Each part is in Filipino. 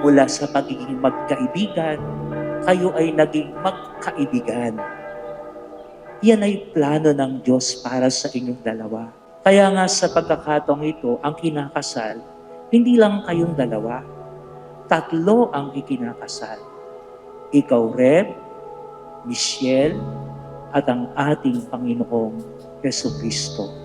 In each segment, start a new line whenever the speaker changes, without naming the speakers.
mula sa pagiging magkaibigan, kayo ay naging magkaibigan. Yan ay plano ng Diyos para sa inyong dalawa. Kaya nga sa pagkakataong ito, ang kinakasal, hindi lang kayong dalawa. 3 ang ikinakasal. Ikaw, Reb, Michelle, at ang ating Panginoong Jesucristo.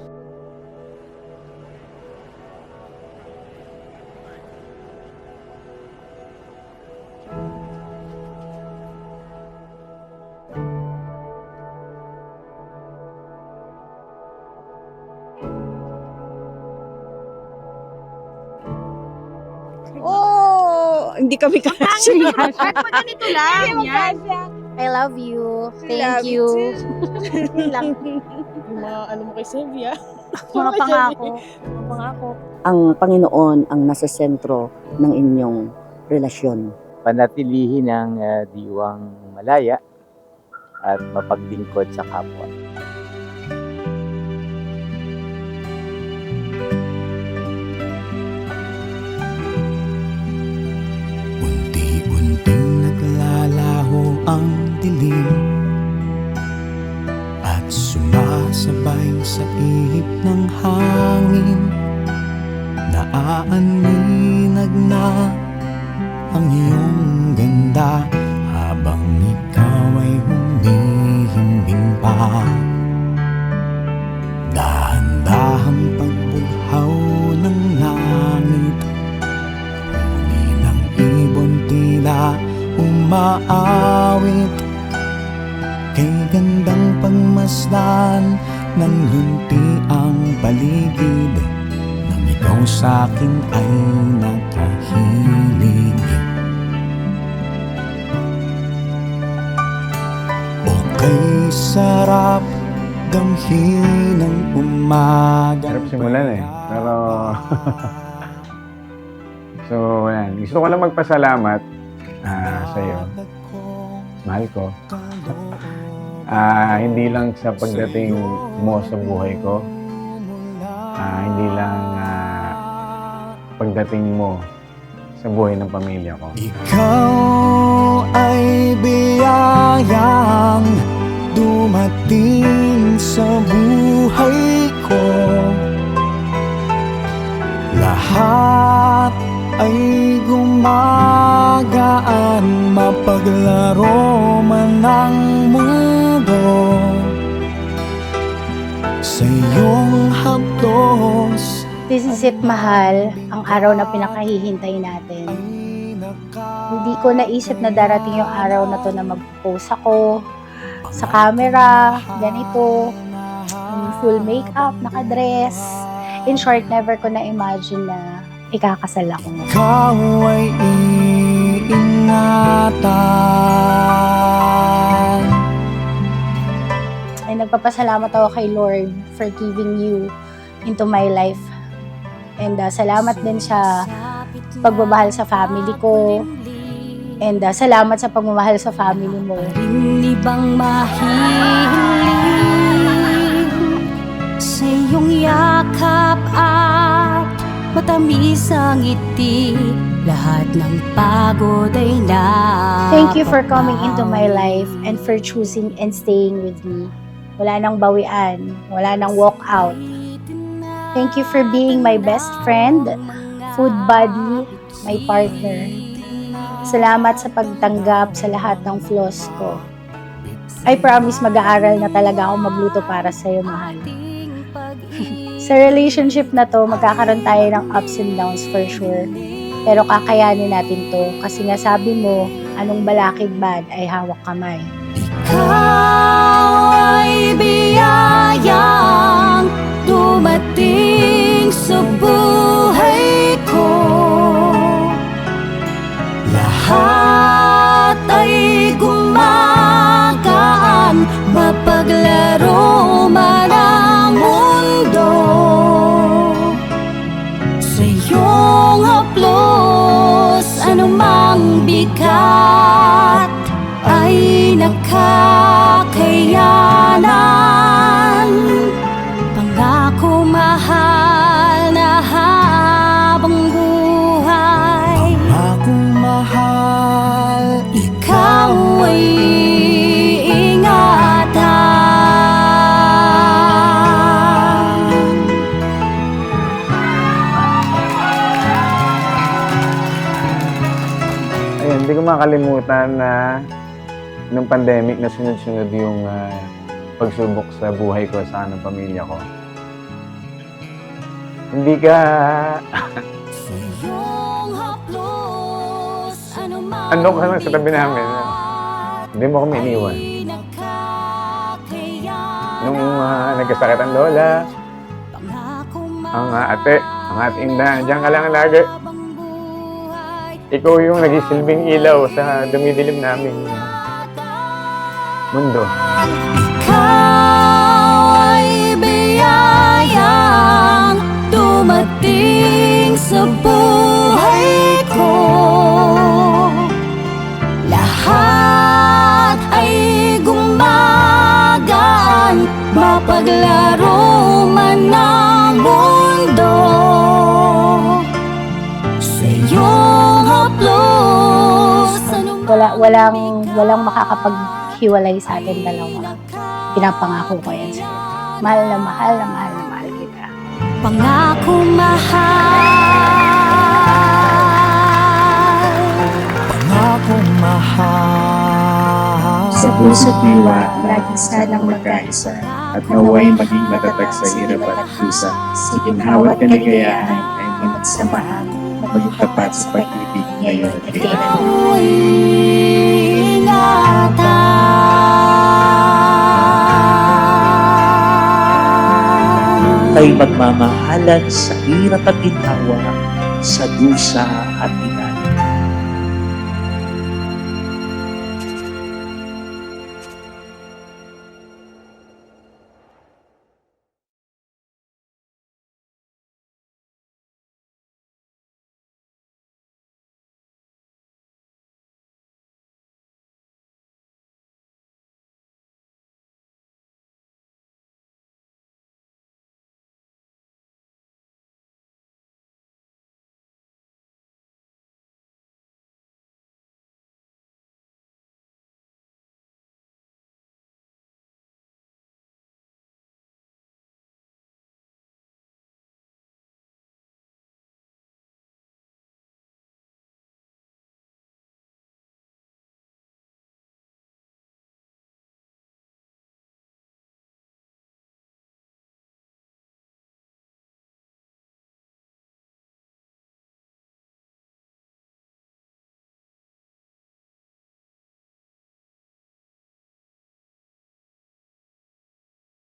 Oh, hindi kami kasya.
Kahit pa ganito lang. Yan.
I love you.
Love
Thank you. Lang.
Yung mga ano mo kay Sylvia.
Mga pangako. Mga pangako.
Ang Panginoon ang nasa sentro ng inyong relasyon.
Panatilihin ang diwang malaya at mapaglingkod sa kapwa.
Unti-unting naglalaho ang dilim at sumasabay sa ihip ng hangin. Naaaninag na ang iyong ganda habang ikaw ay humihimbing pa. Dahan-dahang pagbughaw ng langit, huni ng ibon tila umaawit. Kay gandang pagmasdan ng lunti ang paligid, nang ikaw sa'kin ay nakahilig. Okay, sarap damhin ng umaga.
Sarap simulan eh. Pero so, yan. Gusto ko lang magpasalamat sa iyo. Mahal ko. Hindi lang sa pagdating mo sa buhay ko. Hindi lang pagdating mo sa buhay ng pamilya ko.
Ikaw ay biyayang dumating sa buhay ko. Lahat ay gumagaan, mapaglaro man ang mundo. Sa iyong haplos,
This is it, mahal. Ang araw na pinakahihintay natin. Hindi ko naisip na darating yung araw na to na mag-post ako sa camera, ganito, full makeup, nakadress. In short, never ko na-imagine na ikakasal ako.
ikaw ay iingatan.
Ay nagpapasalamat ako kay Lord for giving you into my life. And salamat din sa pagmamahal sa family ko. And salamat sa pagmamahal sa family mo.
Ibang mahiling sa iyong yakap at matamis ang ngiti. Lahat ng pagod ay na.
Thank you for coming into my life and for choosing and staying with me. Wala nang bawian, wala nang walk out. Thank you for being my best friend, food buddy, my partner. Salamat sa pagtanggap sa lahat ng flaws ko. I promise mag-aaral na talaga ako magluto para sa'yo, mahal. Sa relationship na to, magkakaroon tayo ng ups and downs for sure. Pero kakayanin natin to kasi nga sabi mo, anong balakid man ay hawak kamay.
Ikaw ay biyayang dumating sa buhay ko. Lahat ay gumagaan, mapaglaro man ang mundo. Sa iyong haplos, anumang bigat ay nakakayanan. Pangako mahal na habang buhay,
Pangako mahal
Hindi ko makalimutan na nung pandemic na sunod-sunod yung pagsubok sa buhay ko sa ng pamilya ko. Hindi ka
Sa iyong haplos, anumang
ano ka lang sa tabi namin. Hindi mo kami iniwan.
ay nakakayanan.
Nung nagkasakit ang lola,
Pangako
ang ate, ang ating na, diyan ka lang lagi.
mahabang buhay.
Ikaw yung nagisilbing ilaw sa dumidilim namin mundo.
Ikaw ay biyayang dumating sa buhay ko. Lahat ay gumagaan, mapaglaro man ng mundo. Sa iyong haplos,
Walang makakapaghiwalay sa atin dalawa. Pinapangako ko yan sa'yo. Mahal na mahal na mahal na mahal kita.
pangako mahal.
Pangakong mahal.
Sa puso't diwa, lagi sanang magkaisa at naway maging matatag sa hirap at kusa. Sa ginhawat kaligayahan ay magsamahan, maging tapat sa pag-ibig ngayon at kailanman.
Kay magmamahalan sa hirap at ginhawa, sa dusa at